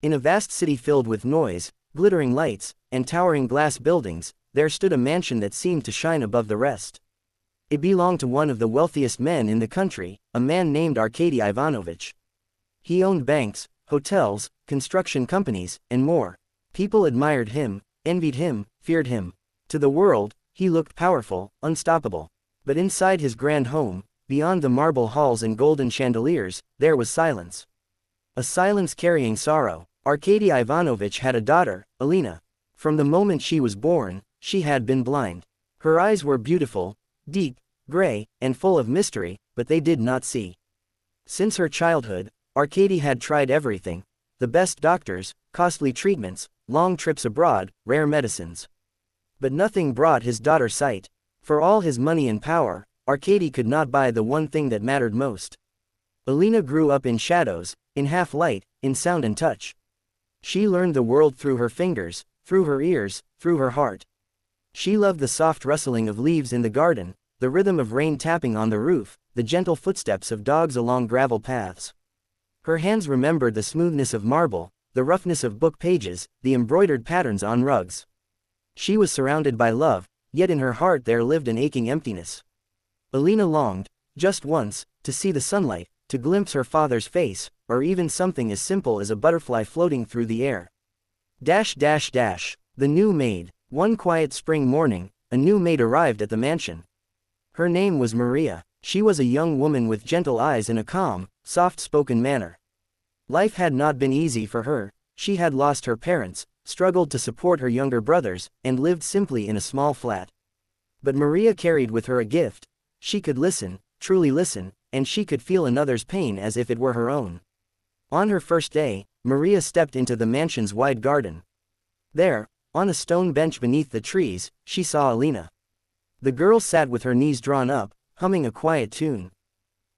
In a vast city filled with noise, glittering lights, and towering glass buildings, there stood a mansion that seemed to shine above the rest. It belonged to one of the wealthiest men in the country, a man named Arkady Ivanovich. He owned banks, hotels, construction companies, and more. People admired him, envied him, feared him. To the world, he looked powerful, unstoppable. But inside his grand home, beyond the marble halls and golden chandeliers, there was silence. A silence carrying sorrow. Arkady Ivanovich had a daughter, Alina. From the moment she was born, she had been blind. Her eyes were beautiful, deep, gray, and full of mystery, but they did not see. Since her childhood, Arkady had tried everything: the best doctors, costly treatments, long trips abroad, rare medicines. But nothing brought his daughter sight. For all his money and power, Arkady could not buy the one thing that mattered most. Alina grew up in shadows, in half-light, in sound and touch. She learned the world through her fingers, through her ears, through her heart. She loved the soft rustling of leaves in the garden, the rhythm of rain tapping on the roof, the gentle footsteps of dogs along gravel paths. Her hands remembered the smoothness of marble, the roughness of book pages, the embroidered patterns on rugs. She was surrounded by love, yet in her heart there lived an aching emptiness. Alina longed, just once, to see the sunlight, to glimpse her father's face, or even something as simple as a butterfly floating through the air. The new maid. One quiet spring morning, a new maid arrived at the mansion. Her name was Maria. She was a young woman with gentle eyes and a calm, soft-spoken manner. Life had not been easy for her. She had lost her parents, struggled to support her younger brothers, and lived simply in a small flat. But Maria carried with her a gift. She could listen, truly listen, and she could feel another's pain as if it were her own. On her first day, Maria stepped into the mansion's wide garden. There, on a stone bench beneath the trees, she saw Alina. The girl sat with her knees drawn up, humming a quiet tune.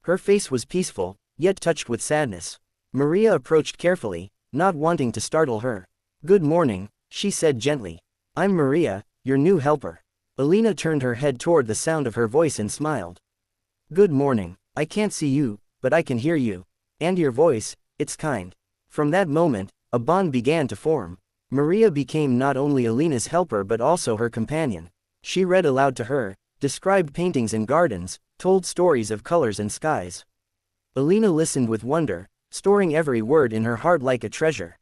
Her face was peaceful, yet touched with sadness. Maria approached carefully, not wanting to startle her. "Good morning," she said gently. "I'm Maria, your new helper." Alina turned her head toward the sound of her voice and smiled. "Good morning. I can't see you, but I can hear you. And your voice, it's kind." From that moment, a bond began to form. Maria became not only Alina's helper but also her companion. She read aloud to her, described paintings and gardens, told stories of colors and skies. Alina listened with wonder, storing every word in her heart like a treasure.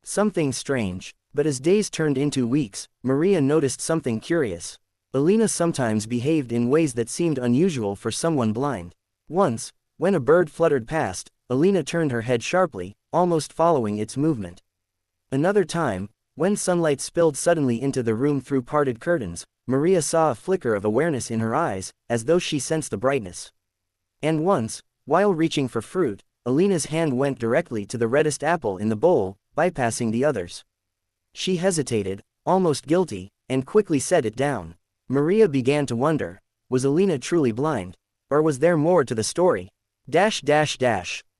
Something strange. But as days turned into weeks, Maria noticed something curious. Alina sometimes behaved in ways that seemed unusual for someone blind. Once, when a bird fluttered past, Alina turned her head sharply, almost following its movement. Another time, when sunlight spilled suddenly into the room through parted curtains, Maria saw a flicker of awareness in her eyes, as though she sensed the brightness. And once, while reaching for fruit, Alina's hand went directly to the reddest apple in the bowl, bypassing the others. She hesitated, almost guilty, and quickly set it down. Maria began to wonder, was Alina truly blind? Or was there more to the story?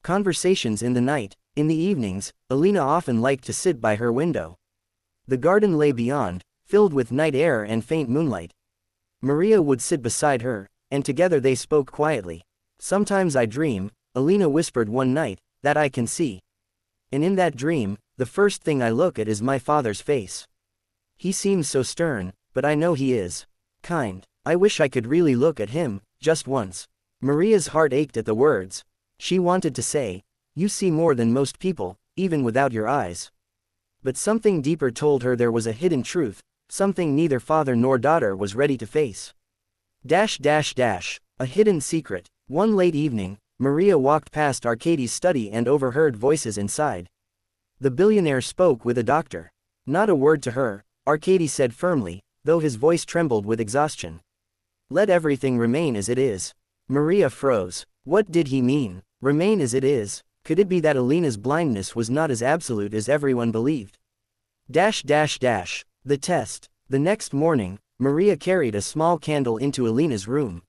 Conversations in the night. In the evenings, Alina often liked to sit by her window. The garden lay beyond, filled with night air and faint moonlight. Maria would sit beside her, and together they spoke quietly. "Sometimes I dream," Alina whispered one night, "that I can see. And in that dream, the first thing I look at is my father's face. He seems so stern, but I know he is kind. I wish I could really look at him, just once." Maria's heart ached at the words. She wanted to say, "You see more than most people, even without your eyes." But something deeper told her there was a hidden truth, something neither father nor daughter was ready to face. A hidden secret. One late evening, Maria walked past Arkady's study and overheard voices inside. The billionaire spoke with a doctor. Not a word to her, Arkady said firmly, though his voice trembled with exhaustion. "Let everything remain as it is." Maria froze. What did he mean? Remain as it is? Could it be that Alina's blindness was not as absolute as everyone believed? The test. The next morning, Maria carried a small candle into Alina's room.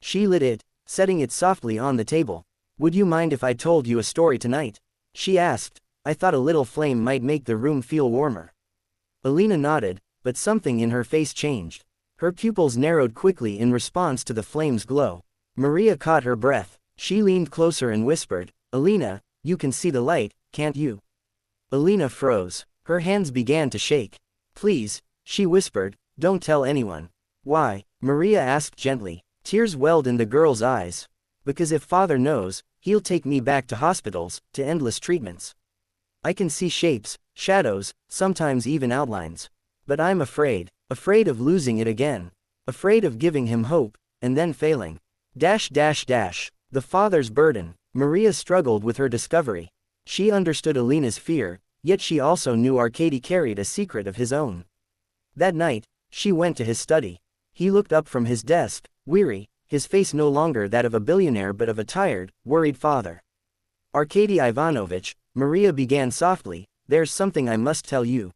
She lit it, setting it softly on the table. "Would you mind if I told you a story tonight?" she asked. "I thought a little flame might make the room feel warmer." Alina nodded, but something in her face changed. Her pupils narrowed quickly in response to the flame's glow. Maria caught her breath. She leaned closer and whispered, "Alina, you can see the light, can't you?" Alina froze. Her hands began to shake. "Please," she whispered, "don't tell anyone." "Why?" Maria asked gently. Tears welled in the girl's eyes. "Because if father knows, he'll take me back to hospitals, to endless treatments. I can see shapes, shadows, sometimes even outlines. But I'm afraid of losing it again. Afraid of giving him hope, and then failing. The father's burden." Maria struggled with her discovery. She understood Alina's fear, yet she also knew Arkady carried a secret of his own. That night, she went to his study. He looked up from his desk, weary, his face no longer that of a billionaire but of a tired, worried father. "Arkady Ivanovich," Maria began softly, "there's something I must tell you."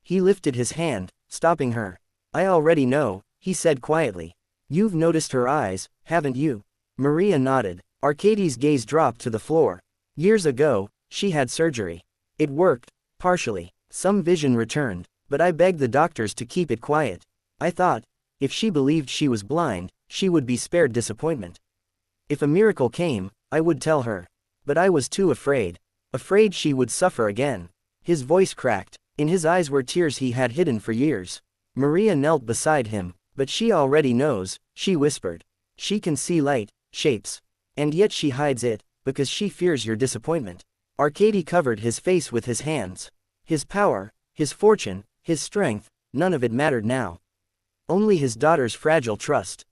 He lifted his hand, stopping her. "I already know," he said quietly. "You've noticed her eyes, haven't you?" Maria nodded. Arkady's gaze dropped to the floor. "Years ago, she had surgery. It worked, partially. Some vision returned, but I begged the doctors to keep it quiet. I thought, if she believed she was blind, she would be spared disappointment. If a miracle came, I would tell her. But I was too afraid. Afraid she would suffer again." His voice cracked. In his eyes were tears he had hidden for years. Maria knelt beside him. "But she already knows," she whispered. "She can see light, shapes. And yet she hides it, because she fears your disappointment." Arkady covered his face with his hands. His power, his fortune, his strength, none of it mattered now. Only his daughter's fragile trust.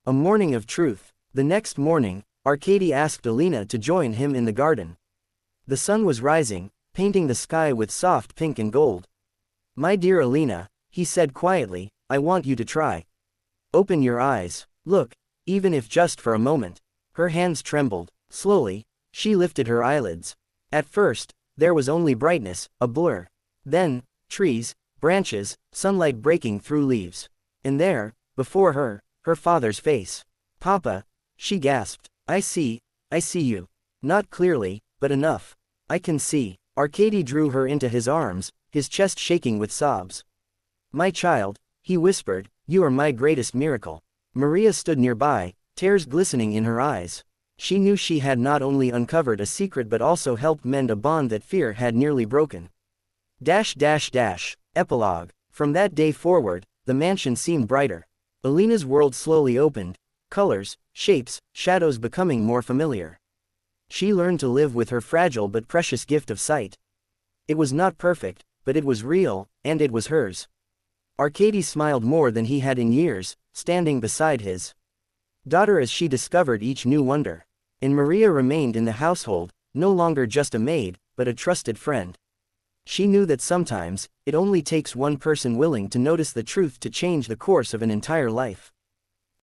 A morning of truth. The next morning, Arkady asked Alina to join him in the garden. The sun was rising, painting the sky with soft pink and gold. "My dear Alina," he said quietly, "I want you to try. Open your eyes. Look, even if just for a moment." Her hands trembled. Slowly, she lifted her eyelids. At first, there was only brightness, a blur. Then, trees, branches, sunlight breaking through leaves. And there, before her, her father's face. "Papa," she gasped, I see you. Not clearly, but enough. I can see." Arkady drew her into his arms, his chest shaking with sobs. "My child," he whispered, "you are my greatest miracle." Maria stood nearby, tears glistening in her eyes. She knew she had not only uncovered a secret but also helped mend a bond that fear had nearly broken. Epilogue. From that day forward, the mansion seemed brighter. Alina's world slowly opened, colors, shapes, shadows becoming more familiar. She learned to live with her fragile but precious gift of sight. It was not perfect, but it was real, and it was hers. Arkady smiled more than he had in years, standing beside his daughter as she discovered each new wonder. And Maria remained in the household, no longer just a maid, but a trusted friend. She knew that sometimes, it only takes one person willing to notice the truth to change the course of an entire life.